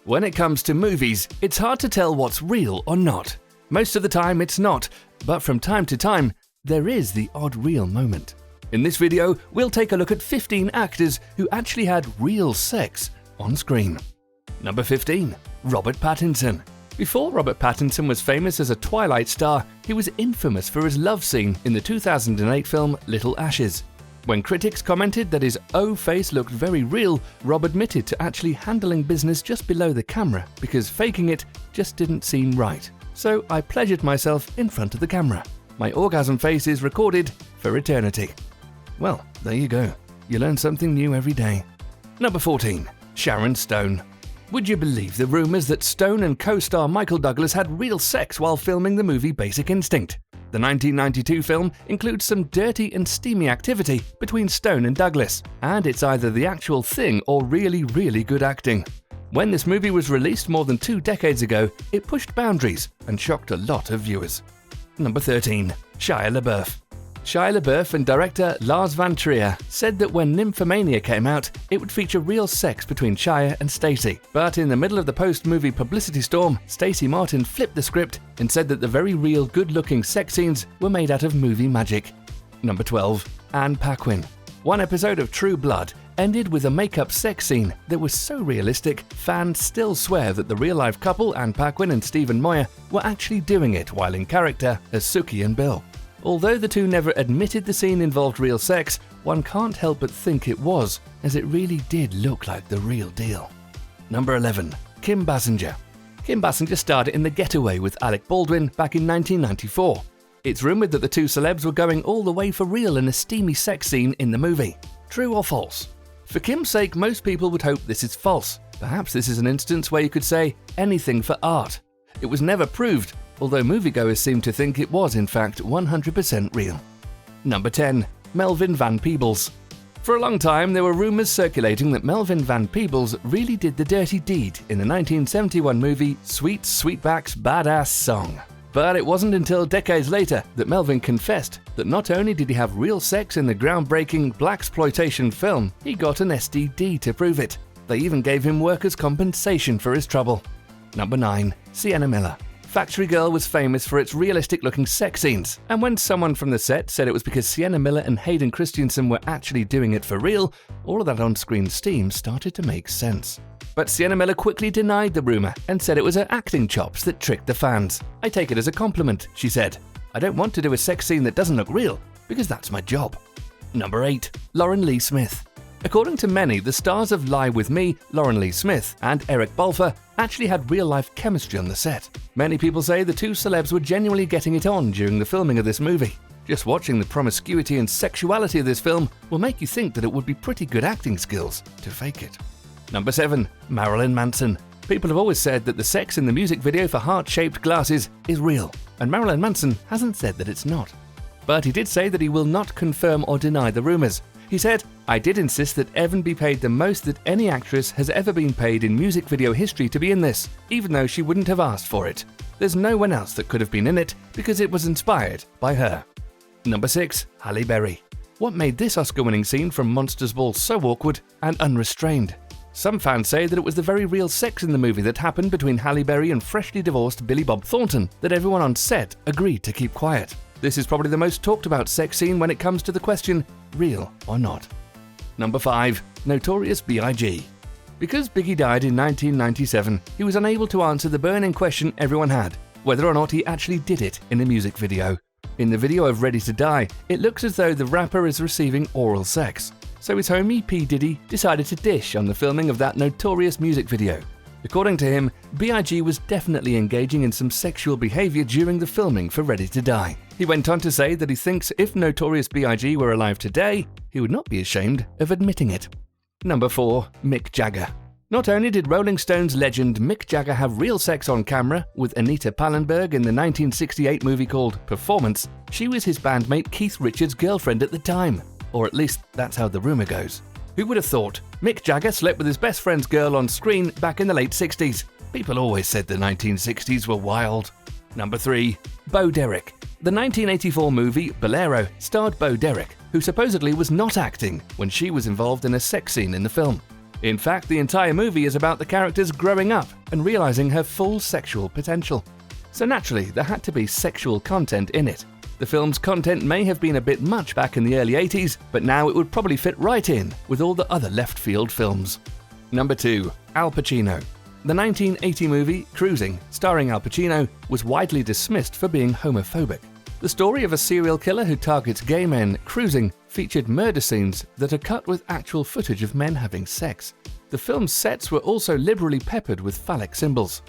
When it comes to movies, it's hard to tell what's real or not. Most of the time it's not, but from time to time, there is the odd real moment. In this video, we'll take a look at 15 actors who actually had real sex on screen. Number 15. Robert Pattinson. Before Robert Pattinson was famous as a Twilight star, he was infamous for his love scene in the 2008 film Little Ashes. When critics commented that his O face looked very real, Rob admitted to actually handling business just below the camera because faking it just didn't seem right. So I pleasured myself in front of the camera. My orgasm face is recorded for eternity. Well, there you go. You learn something new every day. Number 14. Sharon Stone. Would you believe the rumors that Stone and co-star Michael Douglas had real sex while filming the movie Basic Instinct? The 1992 film includes some dirty and steamy activity between Stone and Douglas, and it's either the actual thing or really, really good acting. When this movie was released more than 2 decades ago, it pushed boundaries and shocked a lot of viewers. Number 13. Shia LaBeouf. Shia LaBeouf and director Lars Van Trier said that when Nymphomania came out, it would feature real sex between Shia and Stacey. But in the middle of the post-movie publicity storm, Stacey Martin flipped the script and said that the very real good-looking sex scenes were made out of movie magic. Number 12. Anne Paquin. One episode of True Blood ended with a make-up sex scene that was so realistic, fans still swear that the real-life couple Anne Paquin and Stephen Moyer were actually doing it while in character as Suki and Bill. Although the two never admitted the scene involved real sex, one can't help but think it was, as it really did look like the real deal. Number 11. Kim Basinger. Kim Basinger starred in The Getaway with Alec Baldwin back in 1994. It's rumoured that the two celebs were going all the way for real in a steamy sex scene in the movie. True or false? For Kim's sake, most people would hope this is false. Perhaps this is an instance where you could say anything for art. It was never proved, although moviegoers seem to think it was in fact 100% real. Number 10. Melvin Van Peebles. For a long time there were rumours circulating that Melvin Van Peebles really did the dirty deed in the 1971 movie Sweet Sweetback's Badass Song. But it wasn't until decades later that Melvin confessed that not only did he have real sex in the groundbreaking blaxploitation film, he got an STD to prove it. They even gave him workers' compensation for his trouble. Number 9. Sienna Miller. Factory Girl was famous for its realistic-looking sex scenes, and when someone from the set said it was because Sienna Miller and Hayden Christensen were actually doing it for real, all of that on-screen steam started to make sense. But Sienna Miller quickly denied the rumour and said it was her acting chops that tricked the fans. "I take it as a compliment," she said. "I don't want to do a sex scene that doesn't look real, because that's my job." Number 8. Lauren Lee Smith. According to many, the stars of Lie With Me, Lauren Lee Smith, and Eric Balfour actually had real-life chemistry on the set. Many people say the two celebs were genuinely getting it on during the filming of this movie. Just watching the promiscuity and sexuality of this film will make you think that it would be pretty good acting skills to fake it. Number 7. Marilyn Manson. People have always said that the sex in the music video for Heart-Shaped Glasses is real, and Marilyn Manson hasn't said that it's not. But he did say that he will not confirm or deny the rumours. He said, "I did insist that Evan be paid the most that any actress has ever been paid in music video history to be in this, even though she wouldn't have asked for it. There's no one else that could have been in it because it was inspired by her." Number 6. Halle Berry. What made this Oscar-winning scene from Monsters Ball so awkward and unrestrained? Some fans say that it was the very real sex in the movie that happened between Halle Berry and freshly divorced Billy Bob Thornton that everyone on set agreed to keep quiet. This is probably the most talked about sex scene when it comes to the question, real or not. Number 5. Notorious B.I.G. Because Biggie died in 1997, he was unable to answer the burning question everyone had, whether or not he actually did it in a music video. In the video of Ready to Die, it looks as though the rapper is receiving oral sex. So his homie P. Diddy decided to dish on the filming of that notorious music video. According to him, B.I.G. was definitely engaging in some sexual behaviour during the filming for Ready to Die. He went on to say that he thinks if Notorious B.I.G. were alive today, he would not be ashamed of admitting it. Number 4. Mick Jagger. Not only did Rolling Stones legend Mick Jagger have real sex on camera with Anita Pallenberg in the 1968 movie called Performance, she was his bandmate Keith Richards' girlfriend at the time. Or at least that's how the rumour goes. Who would have thought? Mick Jagger slept with his best friend's girl on screen back in the late 60s. People always said the 1960s were wild. Number 3. Bo Derek. The 1984 movie Bolero starred Bo Derek, who supposedly was not acting when she was involved in a sex scene in the film. In fact, the entire movie is about the characters growing up and realizing her full sexual potential. So naturally, there had to be sexual content in it. The film's content may have been a bit much back in the early 80s, but now it would probably fit right in with all the other left-field films. Number 2. Al Pacino. The 1980 movie Cruising, starring Al Pacino, was widely dismissed for being homophobic. The story of a serial killer who targets gay men cruising featured murder scenes that are cut with actual footage of men having sex. The film's sets were also liberally peppered with phallic symbols.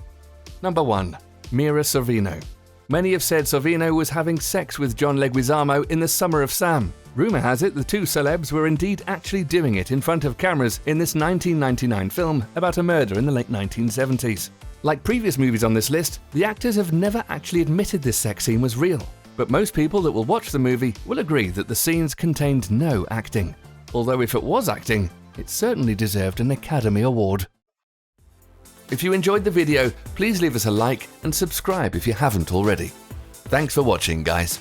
Number 1. Mira Sorvino. Many have said Sorvino was having sex with John Leguizamo in The Summer of Sam. Rumour has it the two celebs were indeed actually doing it in front of cameras in this 1999 film about a murder in the late 1970s. Like previous movies on this list, the actors have never actually admitted this sex scene was real. But most people that will watch the movie will agree that the scenes contained no acting. Although if it was acting, it certainly deserved an Academy Award. If you enjoyed the video, please leave us a like and subscribe if you haven't already. Thanks for watching, guys.